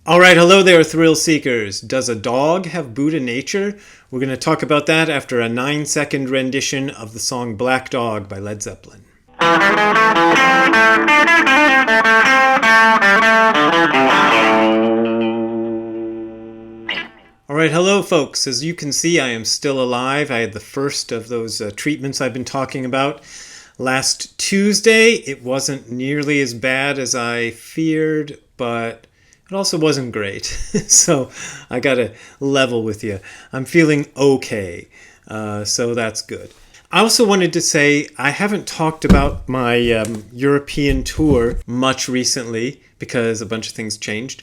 All right, hello there, thrill seekers. Does a dog have Buddha nature? We're going to talk about that after a 9-second rendition of the song Black Dog by Led Zeppelin. All right, hello, folks. As you can see, I am still alive. I had the first of those treatments I've been talking about last Tuesday. It wasn't nearly as bad as I feared, but it also wasn't great. So I got to level with you. I'm feeling okay. So that's good. I also wanted to say I haven't talked about my European tour much recently because a bunch of things changed.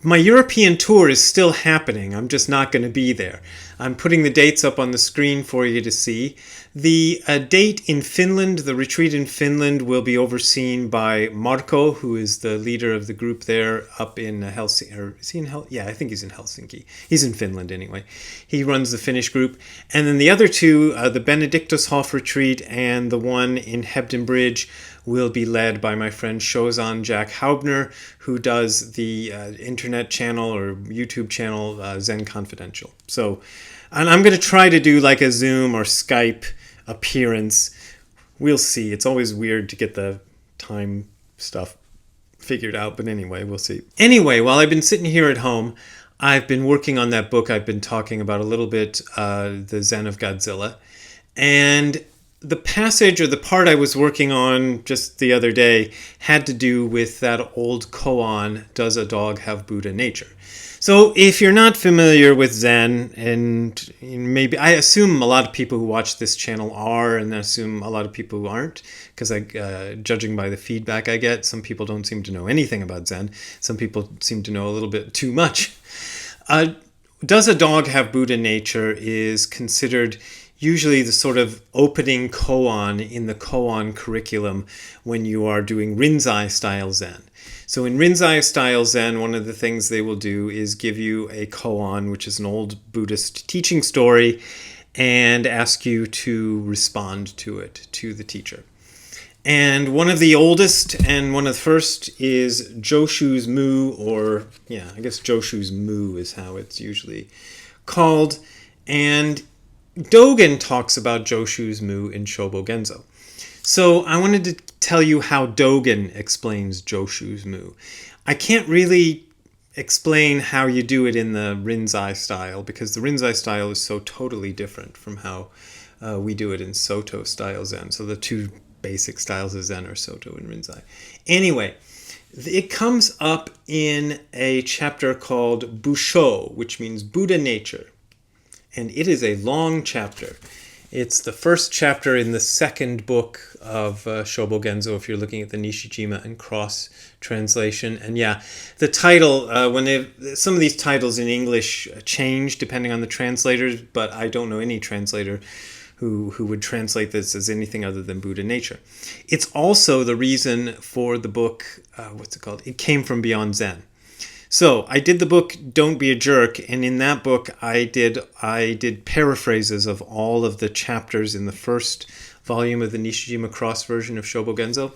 My European tour is still happening. I'm just not going to be there. I'm putting the dates up on the screen for you to see. The date in Finland, the retreat in Finland, will be overseen by Marco, who is the leader of the group there up in Helsinki. Or is he in Yeah, I think he's in Helsinki. He's in Finland anyway. He runs the Finnish group. And then the other two, the Benedictushof retreat and the one in Hebden Bridge, will be led by my friend Shozan Jack Haubner, who does the internet channel or YouTube channel Zen Confidential. So, and I'm going to try to do like a Zoom or Skype appearance. We'll see. It's always weird to get the time stuff figured out, but anyway, we'll see. Anyway, while I've been sitting here at home, I've been working on that book I've been talking about a little bit, The Zen of Godzilla. And the passage or the part I was working on just the other day had to do with that old koan, does a dog have Buddha nature? So if you're not familiar with Zen, and maybe I assume a lot of people who watch this channel are, and I assume a lot of people who aren't, because judging by the feedback I get, some people don't seem to know anything about Zen. Some people seem to know a little bit too much. Does a dog have Buddha nature is considered usually the sort of opening koan in the koan curriculum when you are doing Rinzai style Zen. So in Rinzai style Zen, one of the things they will do is give you a koan, which is an old Buddhist teaching story, and ask you to respond to it, to the teacher. And one of the oldest and one of the first is Joshu's Mu, or I guess Joshu's Mu is how it's usually called. And Dogen talks about Joshu's Mu in Shobo Genzo. So I wanted to tell you how Dogen explains Joshu's Mu. I can't really explain how you do it in the Rinzai style because the Rinzai style is so totally different from how we do it in Soto style Zen. So the two basic styles of Zen are Soto and Rinzai. Anyway, it comes up in a chapter called Busho, which means Buddha nature. And it is a long chapter. It's the first chapter in the second book of Shobo Genzo, if you're looking at the Nishijima and Cross translation. And the title, some of these titles in English change depending on the translators, but I don't know any translator who would translate this as anything other than Buddha nature. It's also the reason for the book, It Came From Beyond Zen. So I did the book Don't Be a Jerk, and in that book I did paraphrases of all of the chapters in the first volume of the Nishijima Cross version of Shobo Genzo.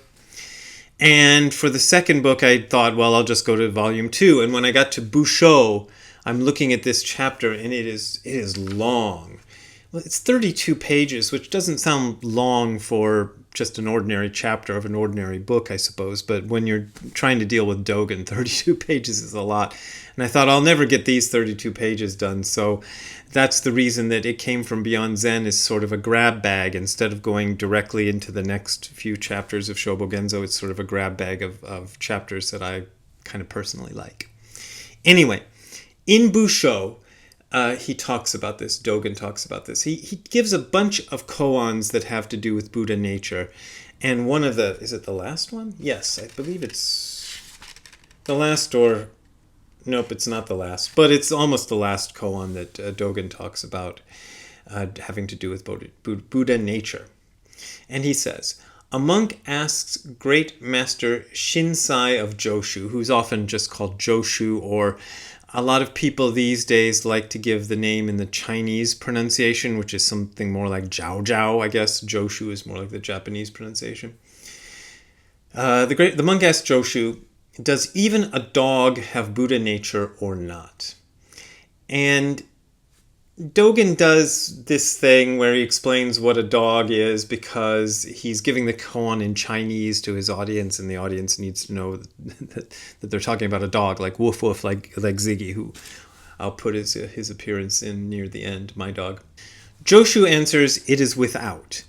And for the second book I thought, well, I'll just go to volume 2. And when I got to Busho, I'm looking at this chapter and it is long. Well, it's 32 pages, which doesn't sound long for just an ordinary chapter of an ordinary book, I suppose. But when you're trying to deal with Dogen, 32 pages is a lot. And I thought, I'll never get these 32 pages done. So that's the reason that It Came From Beyond Zen is sort of a grab bag. Instead of going directly into the next few chapters of Shobo Genzo, it's sort of a grab bag of chapters that I kind of personally like. Anyway, in Busho, he talks about this. Dogen talks about this. He gives a bunch of koans that have to do with Buddha nature. And one of is it the last one? Yes, I believe it's the last, or nope, it's not the last. But it's almost the last koan that Dogen talks about having to do with Buddha nature. And he says, a monk asks Great Master Shinsai of Joshu, who's often just called Joshu, or a lot of people these days like to give the name in the Chinese pronunciation, which is something more like Jiao Jiao, I guess. Joshu is more like the Japanese pronunciation. The monk asked Joshu, Does even a dog have Buddha nature or not? And Dogen does this thing where he explains what a dog is because he's giving the koan in Chinese to his audience, and the audience needs to know that they're talking about a dog, like woof woof, like Ziggy, who I'll put his appearance in near the end, my dog. Joshu answers, it is without.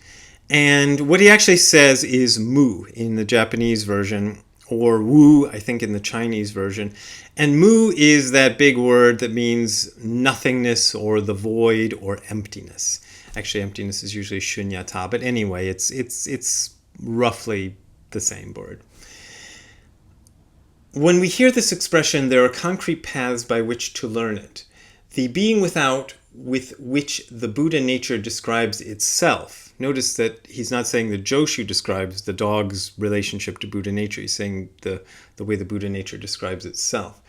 And what he actually says is mu in the Japanese version, or wu, I think, in the Chinese version. And mu is that big word that means nothingness or the void or emptiness. Actually, emptiness is usually shunyata, but anyway, it's roughly the same word. When we hear this expression, there are concrete paths by which to learn it. The being without with which the Buddha nature describes itself. Notice that he's not saying that Joshu describes the dog's relationship to Buddha nature. He's saying the way the Buddha nature describes itself.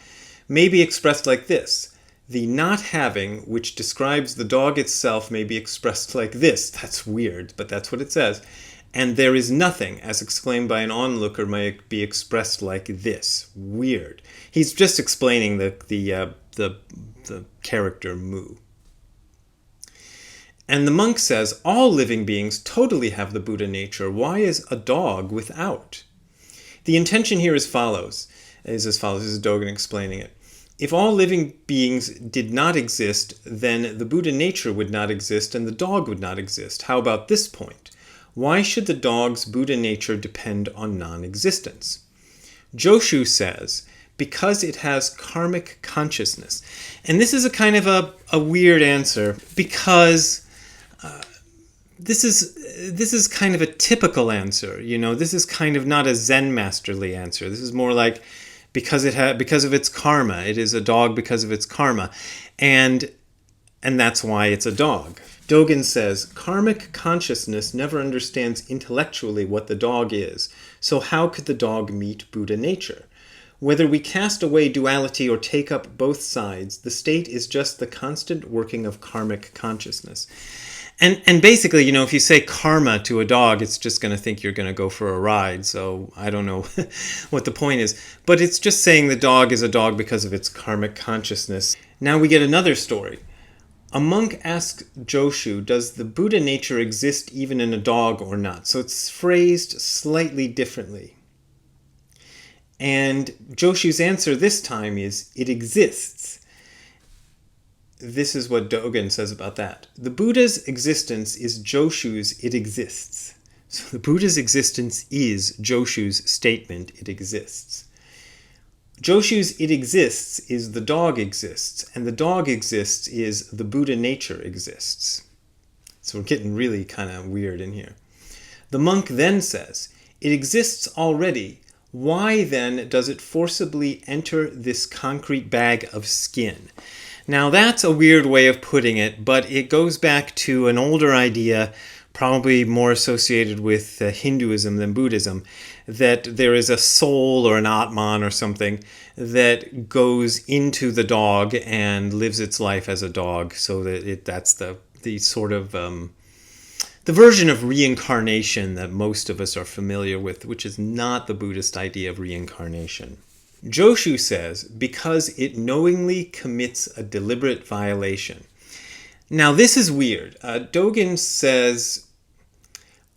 May be expressed like this. The not having, which describes the dog itself, may be expressed like this. That's weird, but that's what it says. And there is nothing, as exclaimed by an onlooker, may be expressed like this. Weird. He's just explaining the character mu. And the monk says, all living beings totally have the Buddha nature. Why is a dog without? The intention here is as follows. This is Dogen explaining it. If all living beings did not exist, then the Buddha nature would not exist and the dog would not exist. How about this point? Why should the dog's Buddha nature depend on non-existence? Joshu says, because it has karmic consciousness. And this is a kind of a weird answer, because this is kind of a typical answer. This is kind of not a Zen masterly answer. This is more like because of its karma. It is a dog because of its karma, and that's why it's a dog. Dogen says, karmic consciousness never understands intellectually what the dog is, so how could the dog meet Buddha nature? Whether we cast away duality or take up both sides, the state is just the constant working of karmic consciousness. And basically, if you say karma to a dog, it's just going to think you're going to go for a ride. So I don't know what the point is. But it's just saying the dog is a dog because of its karmic consciousness. Now we get another story. A monk asks Joshu, does the Buddha nature exist even in a dog or not? So it's phrased slightly differently. And Joshu's answer this time is, it exists. This is what Dogen says about that. The Buddha's existence is Joshu's it exists. So the Buddha's existence is Joshu's statement, it exists. Joshu's it exists is the dog exists, and the dog exists is the Buddha nature exists. So we're getting really kind of weird in here. The monk then says, it exists already. Why then does it forcibly enter this concrete bag of skin? Now that's a weird way of putting it, but it goes back to an older idea, probably more associated with Hinduism than Buddhism, that there is a soul or an Atman or something that goes into the dog and lives its life as a dog, so that that's the sort of the version of reincarnation that most of us are familiar with, which is not the Buddhist idea of reincarnation. Joshu says, because it knowingly commits a deliberate violation. Now this is weird. Dogen says,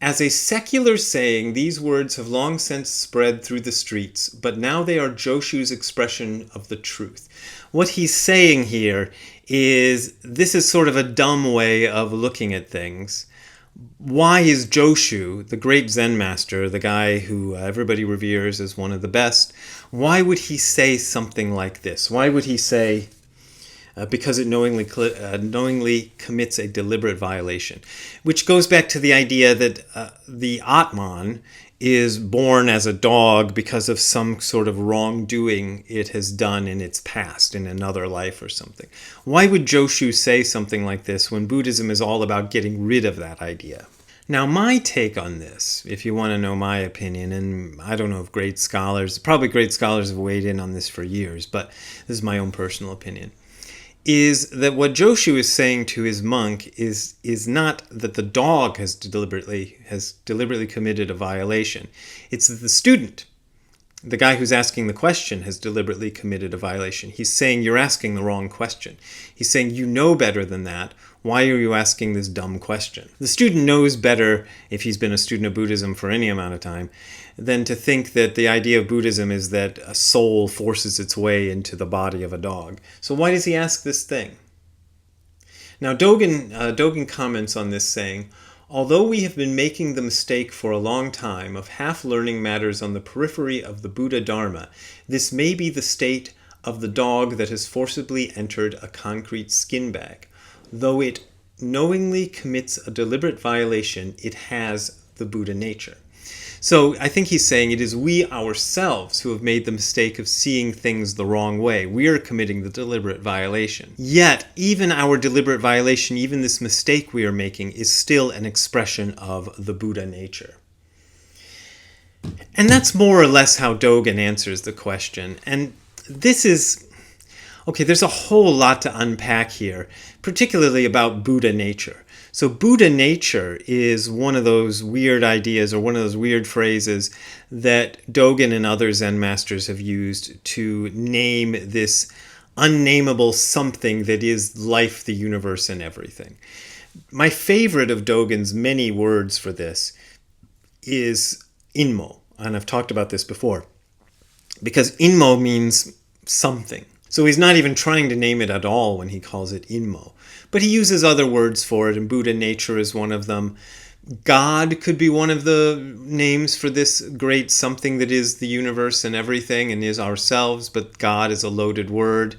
as a secular saying, these words have long since spread through the streets, but now they are Joshu's expression of the truth. What he's saying here is, this is sort of a dumb way of looking at things. Why is Joshu, the great Zen master, the guy who everybody reveres as one of the best, why would he say something like this? Why would he say, because it knowingly commits a deliberate violation? Which goes back to the idea that the Atman is born as a dog because of some sort of wrongdoing it has done in its past, in another life or something. Why would Joshu say something like this when Buddhism is all about getting rid of that idea? Now, my take on this, if you want to know my opinion, and I don't know if great scholars have weighed in on this for years, but this is my own personal opinion, is that what Joshu is saying to his monk is not that the dog has deliberately committed a violation. It's that the student The guy who's asking the question has deliberately committed a violation. He's saying you're asking the wrong question. He's saying you know better than that. Why are you asking this dumb question? The student knows better, if he's been a student of Buddhism for any amount of time, than to think that the idea of Buddhism is that a soul forces its way into the body of a dog. So why does he ask this thing? Now Dogen comments on this saying, although we have been making the mistake for a long time of half learning matters on the periphery of the Buddha Dharma, this may be the state of the dog that has forcibly entered a concrete skin bag. Though it knowingly commits a deliberate violation, it has the Buddha nature. So I think he's saying it is we ourselves who have made the mistake of seeing things the wrong way. We are committing the deliberate violation. Yet, even our deliberate violation, even this mistake we are making, is still an expression of the Buddha nature. And that's more or less how Dogen answers the question. And this is... Okay, there's a whole lot to unpack here, particularly about Buddha nature. So Buddha nature is one of those weird ideas or one of those weird phrases that Dogen and other Zen masters have used to name this unnameable something that is life, the universe, and everything. My favorite of Dogen's many words for this is Inmo, and I've talked about this before, because Inmo means something. So he's not even trying to name it at all when he calls it Inmo. But he uses other words for it, and Buddha nature is one of them. God could be one of the names for this great something that is the universe and everything and is ourselves, but God is a loaded word.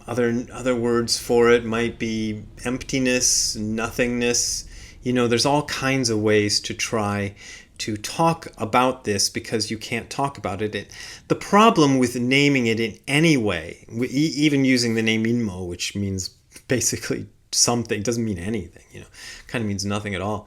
Other words for it might be emptiness, nothingness. There's all kinds of ways to try to talk about this because you can't talk about it. The problem with naming it in any way, even using the name Inmo, which means basically something, doesn't mean anything, kind of means nothing at all,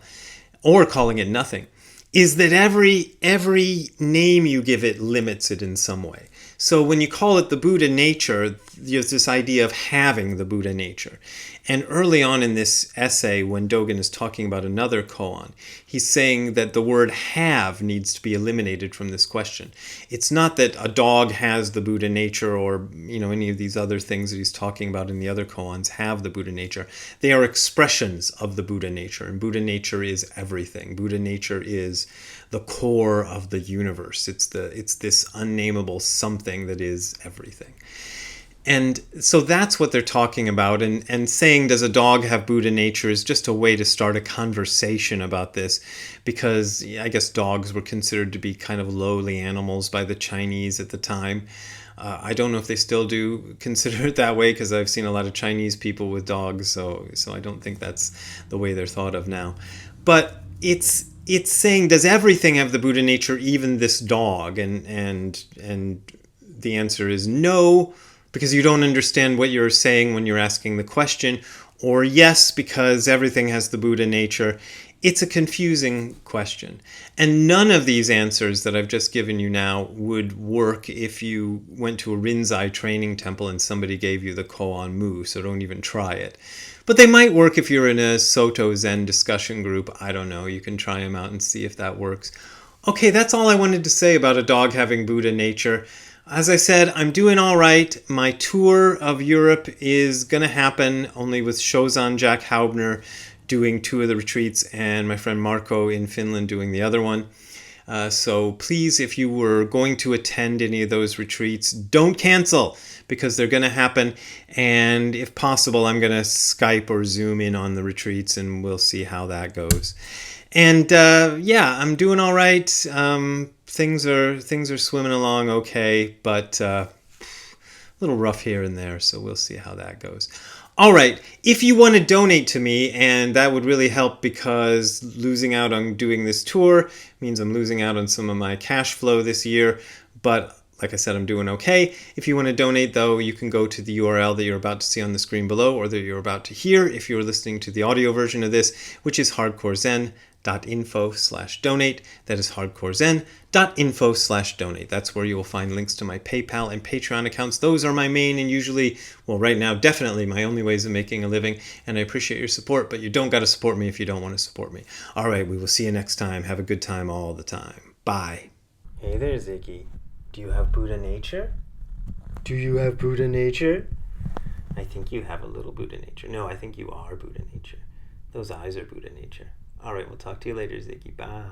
or calling it nothing, is that every name you give it limits it in some way. So when you call it the Buddha nature, there's this idea of having the Buddha nature. And early on in this essay, when Dogen is talking about another koan, he's saying that the word have needs to be eliminated from this question. It's not that a dog has the Buddha nature or any of these other things that he's talking about in the other koans have the Buddha nature. They are expressions of the Buddha nature, and Buddha nature is everything. Buddha nature is the core of the universe. It's this unnameable something that is everything. And so that's what they're talking about. And saying, does a dog have Buddha nature, is just a way to start a conversation about this, because I guess dogs were considered to be kind of lowly animals by the Chinese at the time. I don't know if they still do consider it that way, because I've seen a lot of Chinese people with dogs, so I don't think that's the way they're thought of now. But it's saying, does everything have the Buddha nature, even this dog? And the answer is no, because you don't understand what you're saying when you're asking the question, or yes, because everything has the Buddha nature. It's a confusing question. And none of these answers that I've just given you now would work if you went to a Rinzai training temple and somebody gave you the Koan Mu, so don't even try it. But they might work if you're in a Soto Zen discussion group. I don't know. You can try them out and see if that works. Okay, that's all I wanted to say about a dog having Buddha nature. As I said, I'm doing all right. My tour of Europe is going to happen, only with Shozan Jack Haubner doing 2 of the retreats and my friend Marco in Finland doing the other one. So please, if you were going to attend any of those retreats, don't cancel, because they're going to happen. And if possible, I'm going to Skype or Zoom in on the retreats, and we'll see how that goes. And I'm doing all right. Things are swimming along okay, but a little rough here and there, so we'll see how that goes. All right, if you want to donate to me, and that would really help, because losing out on doing this tour means I'm losing out on some of my cash flow this year, but like I said, I'm doing okay. If you want to donate, though, you can go to the URL that you're about to see on the screen below, or that you're about to hear if you're listening to the audio version of this, which is hardcorezen.info/donate. That is hardcorezen.info/donate. That's where you will find links to my PayPal and Patreon accounts. Those are my main and usually, well, right now, definitely my only ways of making a living. And I appreciate your support, but you don't got to support me if you don't want to support me. All right, we will see you next time. Have a good time all the time. Bye. Hey there, Ziggy. Do you have Buddha nature? Do you have Buddha nature? I think you have a little Buddha nature. No, I think you are Buddha nature. Those eyes are Buddha nature. All right, we'll talk to you later, Ziggy. Bye.